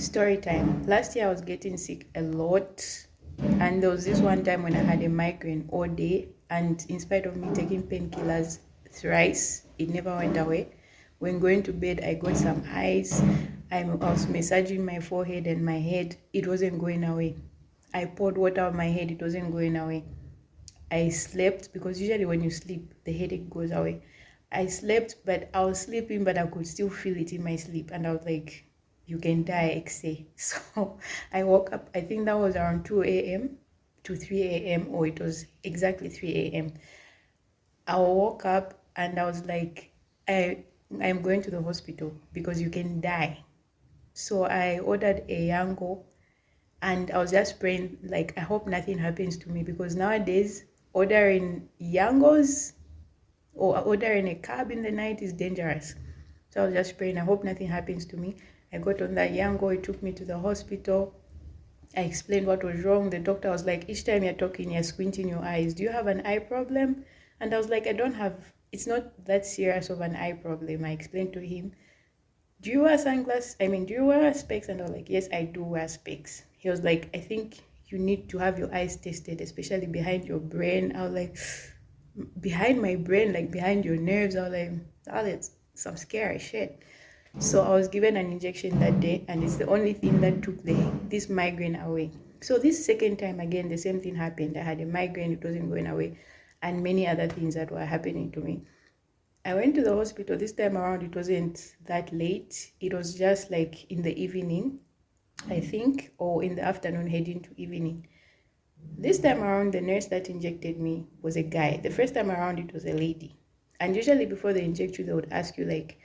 Story time. Last year I was getting sick a lot, and there was this one time when I had a migraine all day, and in spite of me taking painkillers thrice, it never went away. When going to bed, I got some ice. I was massaging my forehead and my head. It wasn't going away. I poured water on my head. It wasn't going away. I slept because usually when you sleep, the headache goes away. I slept, but I was sleeping, but I could still feel it in my sleep. And I was like, you can die, XA. So I woke up, I think that was around 2 a.m. to 3 a.m., or it was exactly 3 a.m. I woke up and I was like, I'm going to the hospital because you can die. So I ordered a yango and I was just praying, like, I hope nothing happens to me because nowadays ordering yangos or ordering a cab in the night is dangerous. So I was just praying, I hope nothing happens to me. I got on that yango, it took me to the hospital. I explained what was wrong. The doctor was like, each time you're talking, you're squinting your eyes. Do you have an eye problem? And I was like, I don't have, it's not that serious of an eye problem. I explained to him, do you wear sunglasses? Do you wear specs? And I was like, yes, I do wear specs. He was like, I think you need to have your eyes tested, especially behind your brain. I was like, behind my brain, like behind your nerves. I was like, oh, that's some scary shit. So I was given an injection that day, and it's the only thing that took this migraine away. So this second time again, the same thing happened. I had a migraine, it wasn't going away, and many other things that were happening to me. I went to the hospital. This time around, it wasn't that late. It was just like in the evening, I think, or in the afternoon, heading to evening. This time around, the nurse that injected me was a guy. The first time around, it was a lady. And usually before they inject you, they would ask you, like,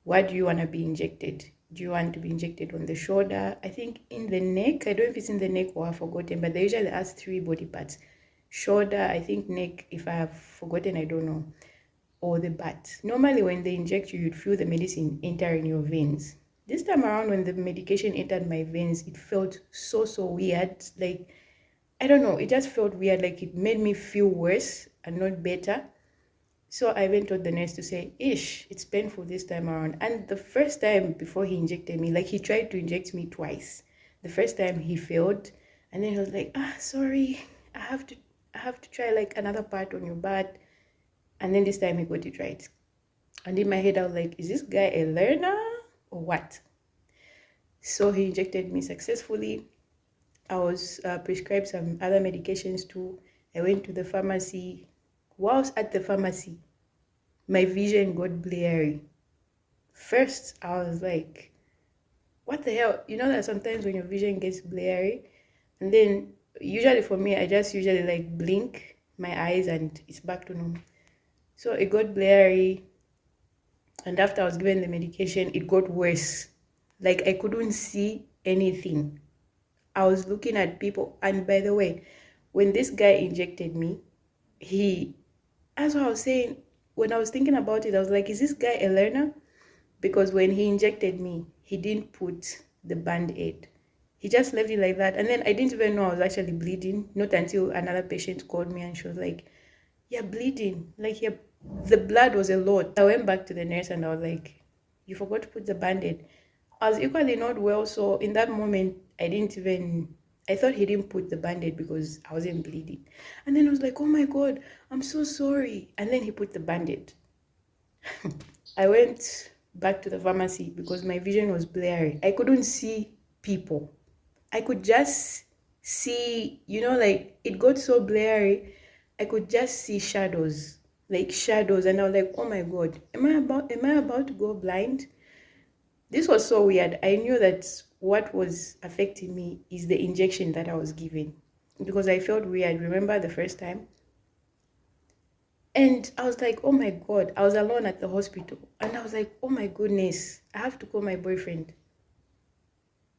what do you want to be injected? Do you want to be injected on the shoulder? I think in the neck. I don't know if it's in the neck or I've forgotten, but they usually ask 3 body parts. Shoulder, I think neck, if I have forgotten, I don't know, or the butt. Normally when they inject you, you'd feel the medicine enter in your veins. This time around, when the medication entered my veins, it felt so weird. Like, I don't know, it just felt weird. Like, it made me feel worse and not better. So I went to the nurse to say, ish, it's painful this time around. And the first time before he injected me, like, he tried to inject me twice. The first time he failed, and then he was like, sorry, I have to try like another part on your butt. And then this time he got it right. And in my head, I was like, is this guy a learner or what? So he injected me successfully. I was prescribed some other medications too. I went to the pharmacy. Whilst at the pharmacy, my vision got blurry. First, I was like, what the hell? You know that sometimes when your vision gets blurry, and then usually for me, I just usually like blink my eyes and it's back to normal. So it got blurry. And after I was given the medication, it got worse. Like, I couldn't see anything. I was looking at people. And by the way, when this guy injected me, as I was saying, when I was thinking about it, I was like, is this guy a learner? Because when he injected me, he didn't put the band-aid. He just left it like that. And then I didn't even know I was actually bleeding. Not until another patient called me and she was like, you're bleeding. Like, the blood was a lot. I went back to the nurse and I was like, you forgot to put the band-aid. I was equally not well. So in that moment, I thought he didn't put the band-aid because I wasn't bleeding. And then I was like, oh my God, I'm so sorry. And then he put the band-aid. I went back to the pharmacy because my vision was blurry. I couldn't see people. I could just see, like, it got so blurry. I could just see shadows, like shadows. And I was like, oh my God, am I about to go blind? This was so weird. I knew that what was affecting me is the injection that I was given because I felt weird. Remember the first time? And I was like, oh my God, I was alone at the hospital. And I was like, oh my goodness, I have to call my boyfriend.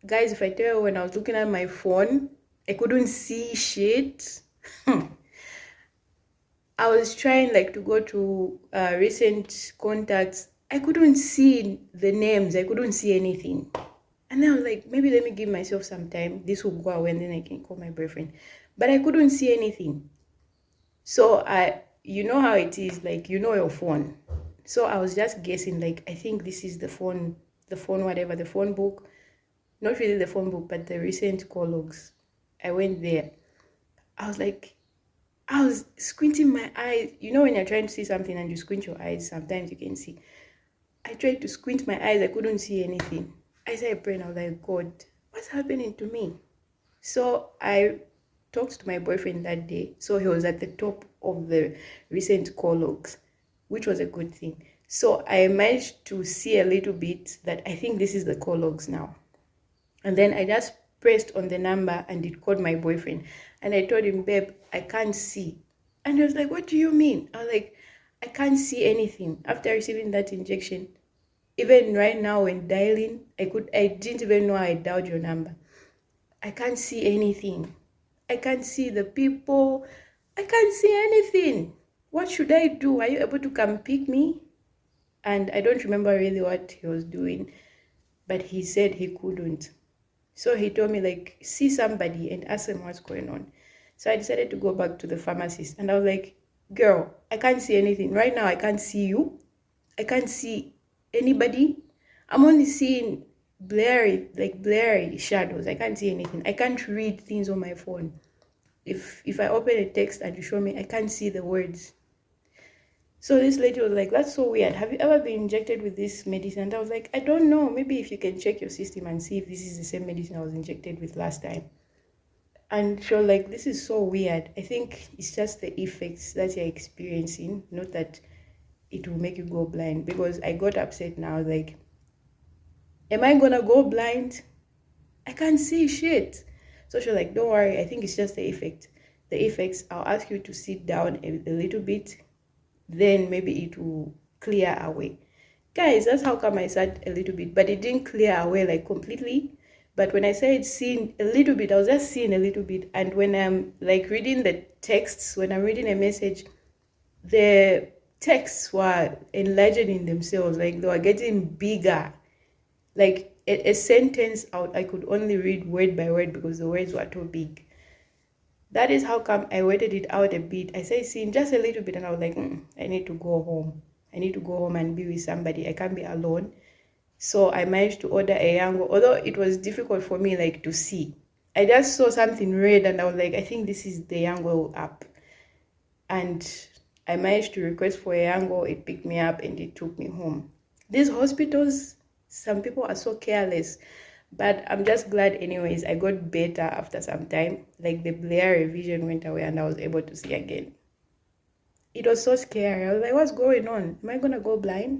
Guys, if I tell you, when I was looking at my phone, I couldn't see shit. I was trying like to go to recent contacts. I couldn't see the names. I couldn't see anything. And then I was like, maybe let me give myself some time. This will go away and then I can call my boyfriend. But I couldn't see anything. So you know how it is, like, your phone. So I was just guessing, like, I think this is the phone, whatever, the phone book. not really the phone book, but the recent call logs. I went there. I was like, I was squinting my eyes. You know, when you're trying to see something and you squint your eyes, sometimes you can see. I tried to squint my eyes, I couldn't see anything. I started praying, I was like, God, what's happening to me? So I talked to my boyfriend that day. So he was at the top of the recent call logs, which was a good thing. So I managed to see a little bit that I think this is the call logs now. And then I just pressed on the number and it called my boyfriend. And I told him, babe, I can't see. And he was like, what do you mean? I was like, I can't see anything. After receiving that injection, even right now when dialing, I didn't even know I dialed your number. I can't see anything. I can't see the people. I can't see anything. What should I do? Are you able to come pick me? And I don't remember really what he was doing, but he said he couldn't. So he told me, like, see somebody and ask them what's going on. So I decided to go back to the pharmacist. And I was like, girl, I can't see anything. Right now, I can't see you. I can't see anybody. I'm only seeing blurry shadows. I can't see anything. I can't read things on my phone. If I open a text and you show me, I can't see the words. So this lady was like, that's so weird. Have you ever been injected with this medicine? And I was like, I don't know. Maybe if you can check your system and see if this is the same medicine I was injected with last time. And she was like, this is so weird. I think it's just the effects that you're experiencing, not that it will make you go blind. Because I got upset now, like, am I gonna go blind? I can't see shit. So she was like, don't worry, I think it's just the effect. The effects, I'll ask you to sit down a little bit, then maybe it will clear away. Guys, that's how come I sat a little bit, but it didn't clear away like completely. But when I said seeing a little bit, I was just seeing a little bit. And when I'm like reading the texts, when I'm reading a message, the texts were enlarging themselves, like they were getting bigger. Like a sentence out, I could only read word by word because the words were too big. That is how come I waited it out a bit. I said, seeing just a little bit, and I was like, I need to go home. I need to go home and be with somebody. I can't be alone. So I managed to order a yango, although it was difficult for me like to see. I just saw something red and I was like, I think this is the yango app. And I managed to request for a yango. It picked me up and it took me home. These hospitals, some people are so careless. But I'm just glad anyways, I got better after some time. Like the blurry vision went away and I was able to see again. It was so scary. I was like, what's going on? Am I gonna go blind?